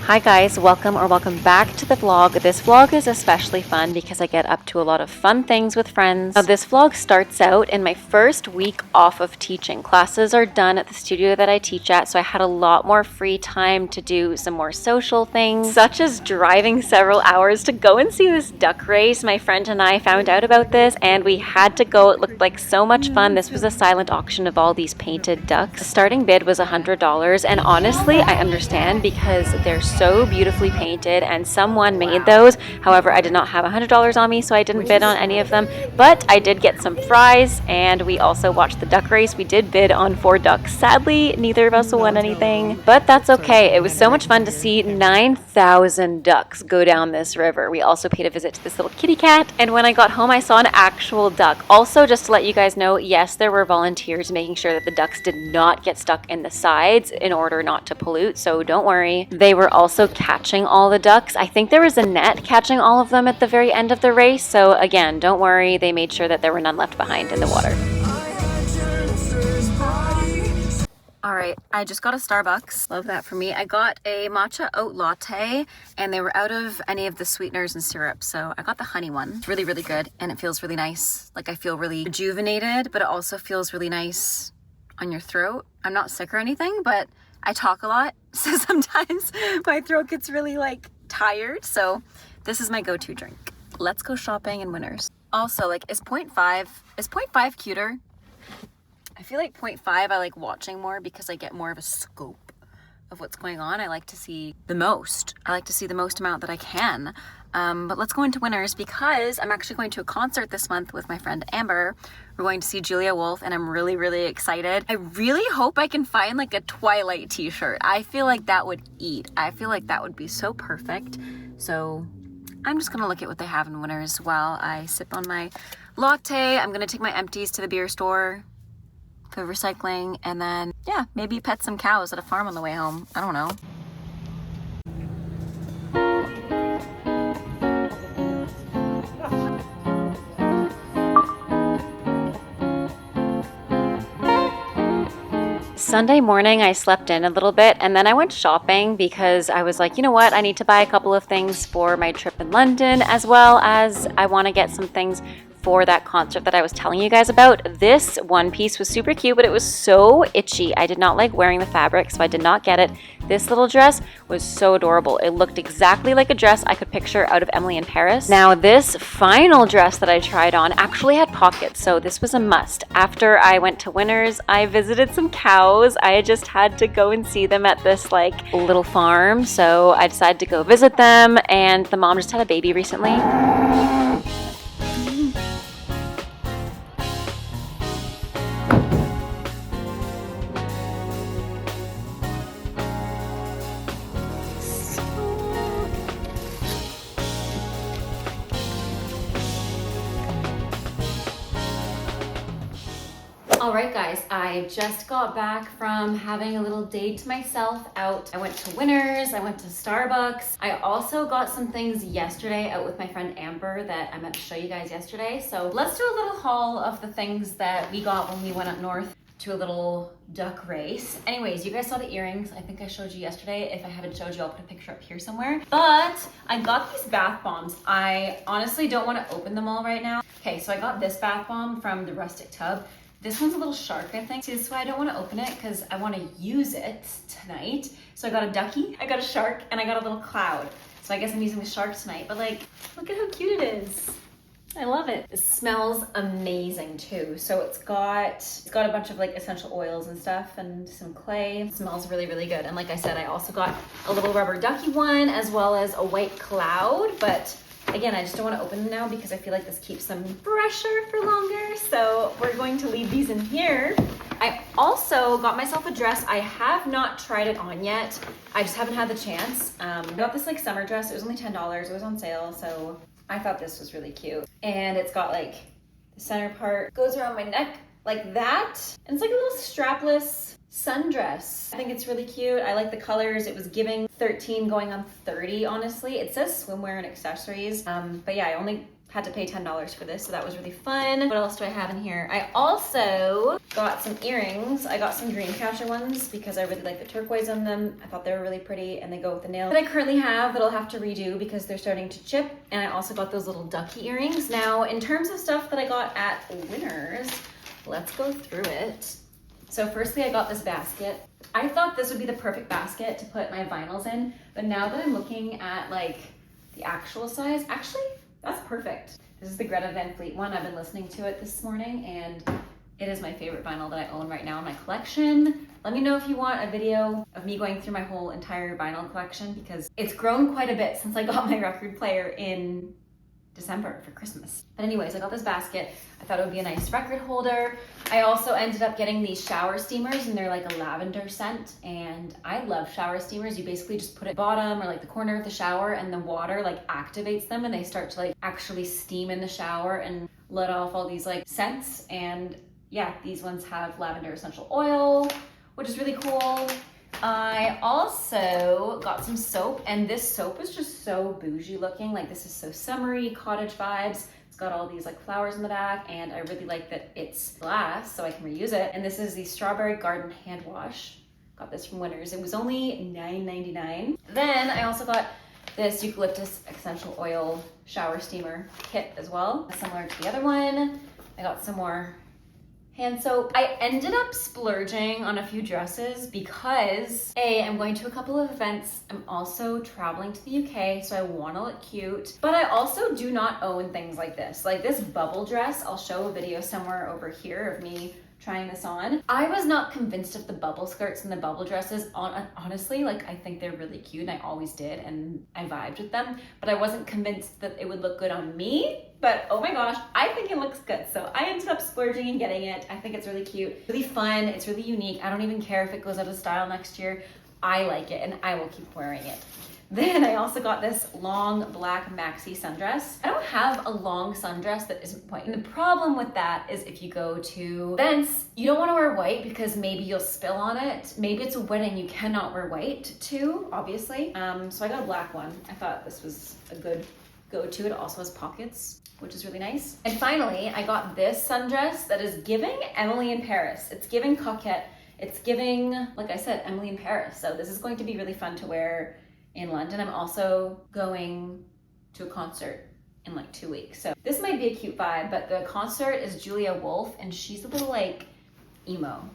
Hi guys, welcome back to the vlog. This vlog is especially fun because I get up to a lot of fun things with friends. Now, this vlog starts out in my first week off of teaching. Classes are done at the studio that I teach at, so I had a lot more free time to do some more social things, such as driving several hours to go and see this duck race. My friend and I found out about this and we had to go. It looked like so much fun. This was a silent auction of all these painted ducks. The starting bid was $100, and honestly, I understand because they're so beautifully painted and someone made those. However, I did not have $100 on me, so I didn't bid on any of them, but I did get some fries and we also watched the duck race. We did bid on 4 ducks. Sadly, neither of us won anything, but that's okay. It was so much fun to see 9,000 ducks go down this river. We also paid a visit to this little kitty cat, and when I got home, I saw an actual duck. Also, just to let you guys know, yes, there were volunteers making sure that the ducks did not get stuck in the sides in order not to pollute, so don't worry. They were also catching all the ducks. I think there was a net catching all of them at the very end of the race, so again, don't worry, they made sure that there were none left behind in the water. Alright, I just got a Starbucks. Love that for me. I got a matcha oat latte and they were out of any of the sweeteners and syrup, so I got the honey one. It's really, really good and it feels really nice. Like I feel really rejuvenated, but it also feels really nice on your throat. I'm not sick or anything, but I talk a lot, so sometimes my throat gets really like tired, so this is my go-to drink. Let's go shopping in Winners. Also, like, is 0.5 cuter? I feel like 0.5 I like watching more because I get more of a scope of what's going on. I like to see the most. I like to see the most amount that I can. But let's go into Winners because I'm actually going to a concert this month with my friend Amber. We're going to see Julia Wolf and I'm really, really excited. I really hope I can find like a Twilight t-shirt. I feel like that would eat. I feel like that would be so perfect. So I'm just gonna look at what they have in Winners while I sip on my latte. I'm gonna take my empties to the beer store for recycling, and then yeah, maybe pet some cows at a farm on the way home. I don't know. Sunday morning, I slept in a little bit and then I went shopping because I was like, you know what, I need to buy a couple of things for my trip in London, as well as I want to get some things for that concert that I was telling you guys about. This one piece was super cute, but it was so itchy. I did not like wearing the fabric, so I did not get it. This little dress was so adorable. It looked exactly like a dress I could picture out of Emily in Paris. Now, this final dress that I tried on actually had pockets, so this was a must. After I went to Winners, I visited some cows. I just had to go and see them at this like little farm, so I decided to go visit them, and the mom just had a baby recently. All right, guys, I just got back from having a little day to myself out. I went to Winners, I went to Starbucks. I also got some things yesterday out with my friend Amber that I meant to show you guys yesterday. So let's do a little haul of the things that we got when we went up north to a little duck race. Anyways, you guys saw the earrings. I think I showed you yesterday. If I haven't showed you, I'll put a picture up here somewhere. But I got these bath bombs. I honestly don't want to open them all right now. Okay, so I got this bath bomb from the Rustic Tub. This one's a little sharp, I think. See, this is why I don't want to open it, because I want to use it tonight. So I got a ducky, I got a shark, and I got a little cloud. So I guess I'm using the shark tonight, but like, look at how cute it is. I love it. It smells amazing too. So it's got a bunch of like essential oils and stuff and some clay. It smells really, really good. And like I said, I also got a little rubber ducky one as well as a white cloud, but again, I just don't want to open them now because I feel like this keeps them fresher for longer. So we're going to leave these in here. I also got myself a dress. I have not tried it on yet. I just haven't had the chance. I got this like summer dress. It was only $10. It was on sale. So I thought this was really cute. And it's got like the center part goes around my neck like that. And it's like a little strapless sundress. I think it's really cute. I like the colors. It was giving 13 going on 30, honestly. It says swimwear and accessories. But yeah, I only Had to pay $10 for this, so that was really fun. What else do I have in here? I also got some earrings. I got some Dreamcatcher ones because I really like the turquoise on them. I thought they were really pretty and they go with the nail that I currently have that I'll have to redo because they're starting to chip. And I also got those little ducky earrings. Now, in terms of stuff that I got at Winners, let's go through it. So firstly, I got this basket. I thought this would be the perfect basket to put my vinyls in, but now that I'm looking at like the actual size, actually, that's perfect. This is the Greta Van Fleet one. I've been listening to it this morning and it is my favorite vinyl that I own right now in my collection. Let me know if you want a video of me going through my whole entire vinyl collection because it's grown quite a bit since I got my record player in December for Christmas. But anyways, I got this basket. I thought it would be a nice record holder. I also ended up getting these shower steamers and they're like a lavender scent. And I love shower steamers. You basically just put it at the bottom or like the corner of the shower and the water like activates them and they start to like actually steam in the shower and let off all these like scents. And yeah, these ones have lavender essential oil, which is really cool. I also got some soap and this soap is just so bougie looking. Like this is so summery, cottage vibes. It's got all these like flowers in the back and I really like that it's glass so I can reuse it. And this is the Strawberry Garden Hand Wash. Got this from Winners. It was only $9.99. Then I also got this eucalyptus essential oil shower steamer kit as well. Similar to the other one. I got some more hand soap. I ended up splurging on a few dresses because A, I'm going to a couple of events. I'm also traveling to the UK, so I want to look cute. But I also do not own things like this. Like this bubble dress, I'll show a video somewhere over here of me trying this on. I was not convinced of the bubble skirts and the bubble dresses. Honestly, like I think they're really cute and I always did and I vibed with them, but I wasn't convinced that it would look good on me. But oh my gosh, I think it looks good. So I ended up splurging and getting it. I think it's really cute, really fun. It's really unique. I don't even care if it goes out of style next year. I like it and I will keep wearing it. Then I also got this long black maxi sundress. I don't have a long sundress that isn't white. And the problem with that is if you go to events, you don't want to wear white because maybe you'll spill on it. Maybe it's a wedding, you cannot wear white too, obviously. So I got a black one. I thought this was a good go-to. It also has pockets, which is really nice. And finally, I got this sundress that is giving Emily in Paris. It's giving coquette. It's giving, like I said, Emily in Paris. So this is going to be really fun to wear in London. I'm also going to a concert in like 2 weeks. So this might be a cute vibe, but the concert is Julia Wolf and she's a little like emo.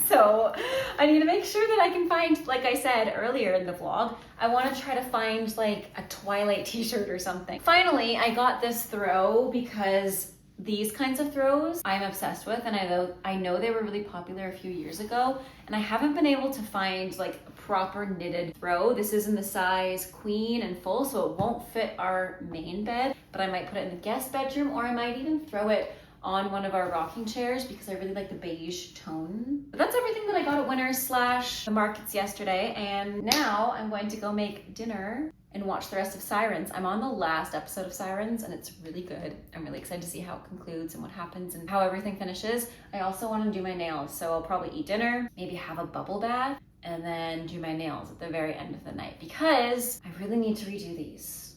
So I need to make sure that I can find, like I said earlier in the vlog, I want to try to find like a Twilight t-shirt or something. Finally, I got this throw because these kinds of throws I'm obsessed with, and I know they were really popular a few years ago, and I haven't been able to find like a proper knitted throw. This is in the size queen and full, so it won't fit our main bed, but I might put it in the guest bedroom, or I might even throw it on one of our rocking chairs because I really like the beige tone. But that's everything that I got at Winners / the markets yesterday, and now I'm going to go make dinner and watch the rest of Sirens. I'm on the last episode of Sirens and it's really good. I'm really excited to see how it concludes and what happens and how everything finishes. I also want to do my nails, so I'll probably eat dinner, maybe have a bubble bath, and then do my nails at the very end of the night because I really need to redo these.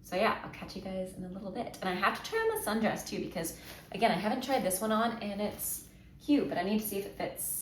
So yeah, I'll catch you guys in a little bit. And I have to try on the sundress too because again, I haven't tried this one on and it's cute, but I need to see if it fits.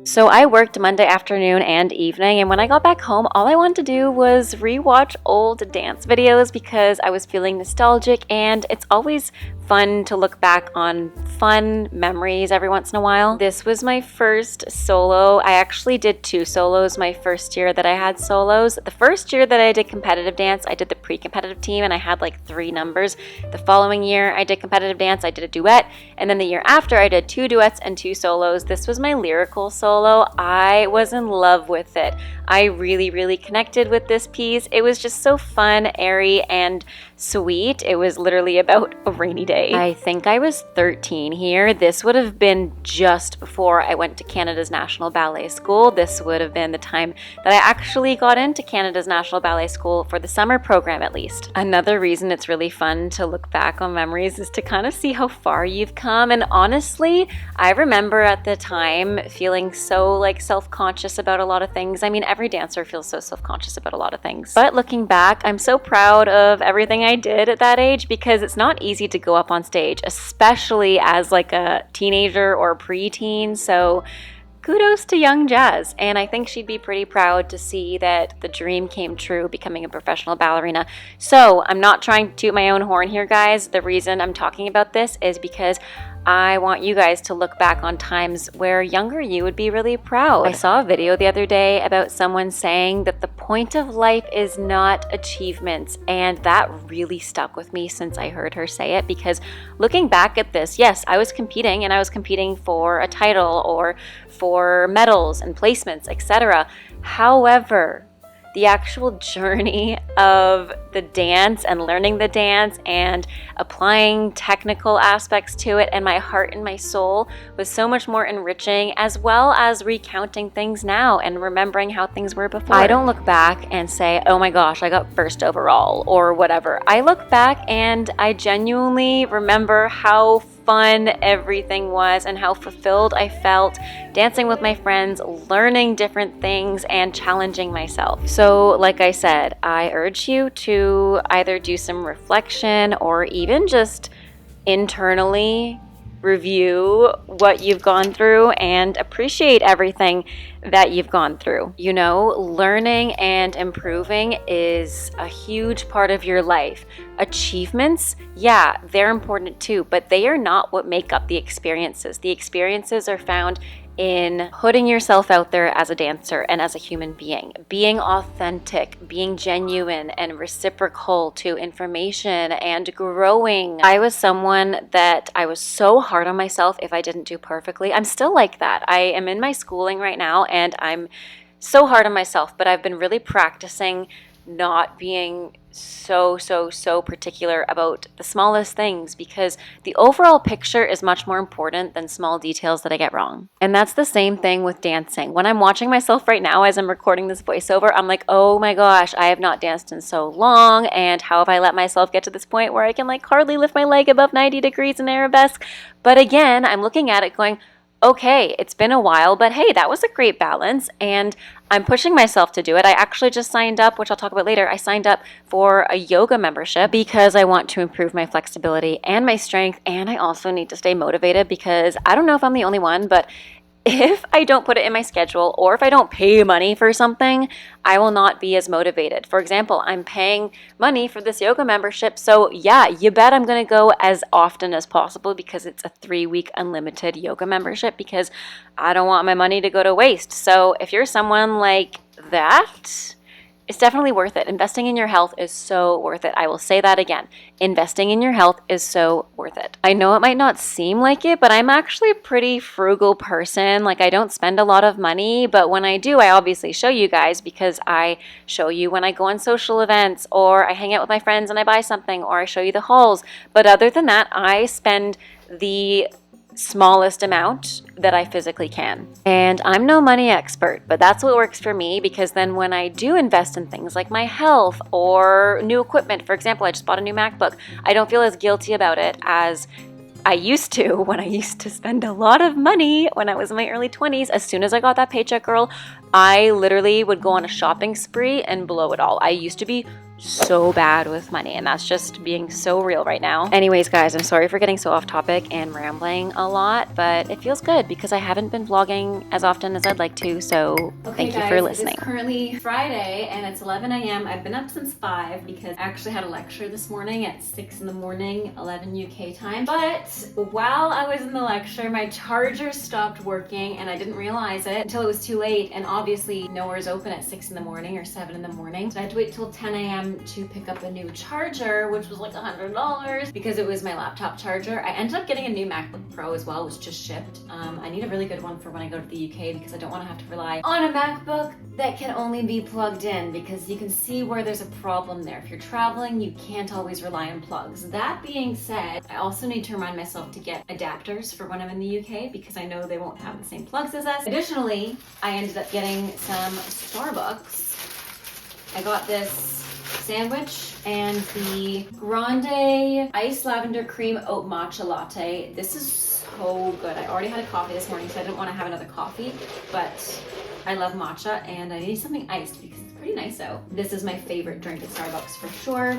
So I worked Monday afternoon and evening, and when I got back home, all I wanted to do was rewatch old dance videos because I was feeling nostalgic, and it's always fun to look back on fun memories every once in a while. This was my first solo. I actually did 2 solos my first year that I had solos. The first year that I did competitive dance, I did the pre-competitive team and I had like 3 numbers. The following year I did competitive dance, I did a duet, and then the year after I did 2 duets and 2 solos. This was my lyrical solo. I was in love with it. I really connected with this piece. It was just so fun, airy, and sweet. It was literally about a rainy day. day. I think I was 13 here. This would have been just before I went to Canada's National Ballet School. This would have been the time that I actually got into Canada's National Ballet School for the summer program, at least. Another reason it's really fun to look back on memories is to kind of see how far you've come. And honestly, I remember at the time feeling so like self-conscious about a lot of things. I mean, every dancer feels so self-conscious about a lot of things. But looking back, I'm so proud of everything I did at that age, because it's not easy to go up on stage, especially as like a teenager or preteen. So kudos to young Jazz, and I think she'd be pretty proud to see that the dream came true, becoming a professional ballerina. So I'm not trying to toot my own horn here, guys. The reason I'm talking about this is because I want you guys to look back on times where younger you would be really proud. I saw a video the other day about someone saying that the point of life is not achievements, and that really stuck with me since I heard her say it, because looking back at this, yes, I was competing, and I was competing for a title or for medals and placements, etc. However, the actual journey of the dance and learning the dance and applying technical aspects to it, and my heart and my soul, was so much more enriching, as well as recounting things now and remembering how things were before. I don't look back and say, oh my gosh, I got first overall or whatever. I look back and I genuinely remember how fun everything was and how fulfilled I felt dancing with my friends, learning different things, and challenging myself. So like I said, I urge you to either do some reflection or even just internally review what you've gone through and appreciate everything that you've gone through. You know, learning and improving is a huge part of your life. Achievements, yeah, they're important too, but they are not what make up the experiences. The experiences are found in putting yourself out there as a dancer and as a human being authentic, being genuine and reciprocal to information and growing. I was someone that I was so hard on myself if I didn't do perfectly. I'm still like that. I am in my schooling right now and I'm so hard on myself, but I've been really practicing not being so particular about the smallest things, because the overall picture is much more important than small details that I get wrong. And that's the same thing with dancing. When I'm watching myself right now as I'm recording this voiceover, I'm like, oh my gosh, I have not danced in so long, and how have I let myself get to this point where I can like hardly lift my leg above 90 degrees in arabesque? But again, I'm looking at it going, okay, it's been a while, but hey, that was a great balance, and I'm pushing myself to do it. I actually just signed up, which I'll talk about later. I signed up for a yoga membership because I want to improve my flexibility and my strength, and I also need to stay motivated, because I don't know if I'm the only one, but if I don't put it in my schedule, or if I don't pay money for something, I will not be as motivated. For example, I'm paying money for this yoga membership, so yeah, you bet I'm going to go as often as possible, because it's a 3-week unlimited yoga membership, because I don't want my money to go to waste. So if you're someone like that, it's definitely worth it. Investing in your health is so worth it. I will say that again. Investing in your health is so worth it. I know it might not seem like it, but I'm actually a pretty frugal person. Like, I don't spend a lot of money, but when I do, I obviously show you guys, because I show you when I go on social events, or I hang out with my friends and I buy something, or I show you the hauls. But other than that, I spend the smallest amount that I physically can. And I'm no money expert, but that's what works for me, because then when I do invest in things like my health or new equipment, for example, I just bought a new MacBook, I don't feel as guilty about it as I used to when I used to spend a lot of money when I was in my early 20s. As soon as I got that paycheck, girl, I literally would go on a shopping spree and blow it all. I used to be so bad with money, and that's just being so real right now. Anyways, guys, I'm sorry for getting so off topic and rambling a lot, but it feels good because I haven't been vlogging as often as I'd like to, so thank you for listening. It's currently Friday and it's 11 a.m. I've been up since 5 because I actually had a lecture this morning at 6 in the morning, 11 UK time. But while I was in the lecture, my charger stopped working and I didn't realize it until it was too late, and obviously nowhere's open at 6 in the morning or 7 in the morning. So I had to wait till 10 a.m. time to pick up a new charger, which was like $100 because it was my laptop charger. I ended up getting a new MacBook Pro as well, which just shipped. I need a really good one for when I go to the UK because I don't want to have to rely on a MacBook that can only be plugged in, because you can see where there's a problem there. If you're traveling, you can't always rely on plugs. That being said, I also need to remind myself to get adapters for when I'm in the UK because I know they won't have the same plugs as us. Additionally, I ended up getting some Starbucks. I got this sandwich and the grande iced lavender cream oat matcha latte. This is so good. I already had a coffee this morning, so I didn't want to have another coffee, but I love matcha and I need something iced because it's pretty nice out. This is my favorite drink at Starbucks for sure.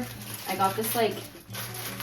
I got this like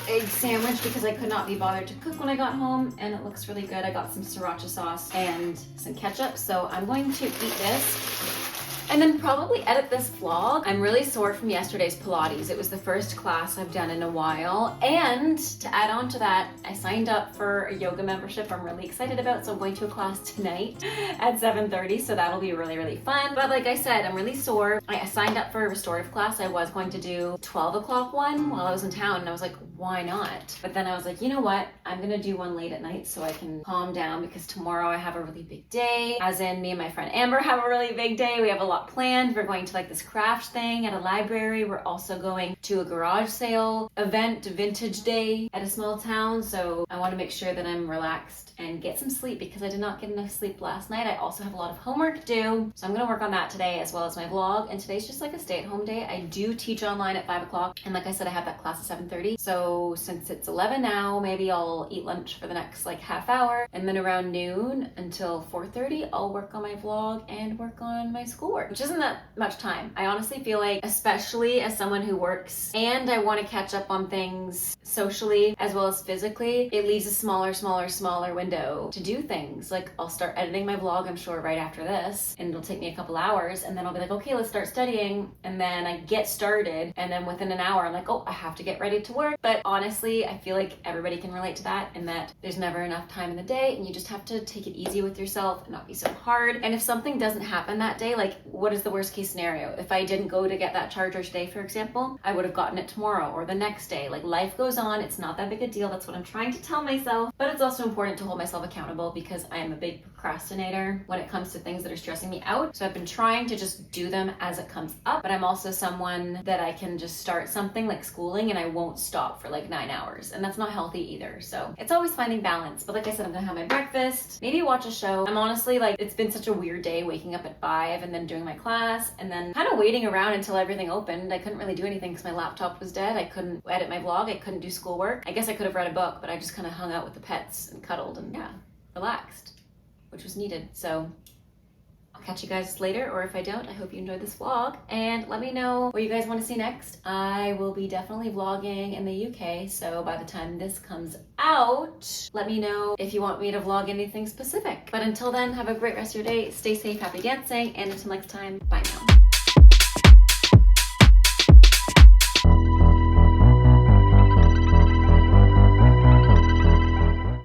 egg sandwich because I could not be bothered to cook when I got home, and it looks really good. I got some sriracha sauce and some ketchup, so I'm going to eat this and then probably edit this vlog. I'm really sore from yesterday's Pilates. It was the first class I've done in a while, and to add on to that, I signed up for a yoga membership I'm really excited about, so I'm going to a class tonight at 7:30, so that'll be really, really fun. But like I said, I'm really sore. I signed up for a restorative class. I was going to do 12 o'clock one while I was in town, and I was like, why not? But then I was like, you know what? I'm gonna do one late at night so I can calm down, because tomorrow I have a really big day, as in me and my friend Amber have a really big day. We have a lot planned. We're going to like this craft thing at a library. We're also going to a garage sale event, vintage day at a small town. So I want to make sure that I'm relaxed and get some sleep because I did not get enough sleep last night. I also have a lot of homework to do, so I'm going to work on that today as well as my vlog. And today's just like a stay-at-home day. I do teach online at 5 o'clock, and like I said, I have that class at 7:30. So since it's 11 now, maybe I'll eat lunch for the next like half hour, and then around noon until 4:30 I'll work on my vlog and work on my schoolwork, which isn't that much time. I honestly feel like, especially as someone who works and I want to catch up on things socially as well as physically, it leaves a smaller window to do things. Like I'll start editing my vlog, I'm sure, right after this, and it'll take me a couple hours, and then I'll be like, okay, let's start studying, and then I get started, and then within an hour I'm like, oh, I have to get ready to work. But honestly, I feel like everybody can relate to that, and that there's never enough time in the day, and you just have to take it easy with yourself and not be so hard. And if something doesn't happen that day, like what is the worst case scenario? If I didn't go to get that charger today, for example, I would have gotten it tomorrow or the next day. Like life goes on, it's not that big a deal. That's what I'm trying to tell myself. But it's also important to hold myself accountable because I am a big procrastinator when it comes to things that are stressing me out. So I've been trying to just do them as it comes up, but I'm also someone that I can just start something like schooling and I won't stop for like 9 hours, and that's not healthy either. So it's always finding balance. But like I said, I'm gonna have my breakfast, maybe watch a show. I'm honestly like, it's been such a weird day waking up at 5 and then doing my class and then kind of waiting around until everything opened. I couldn't really do anything because my laptop was dead. I couldn't edit my vlog. I couldn't do schoolwork. I guess I could have read a book, but I just kind of hung out with the pets and cuddled and yeah, relaxed, which was needed. So I'll catch you guys later, or if I don't, I hope you enjoyed this vlog, and let me know what you guys want to see next. I will be definitely vlogging in the UK, so by the time this comes out, let me know if you want me to vlog anything specific. But until then, have a great rest of your day, stay safe, happy dancing, and until next time, bye now.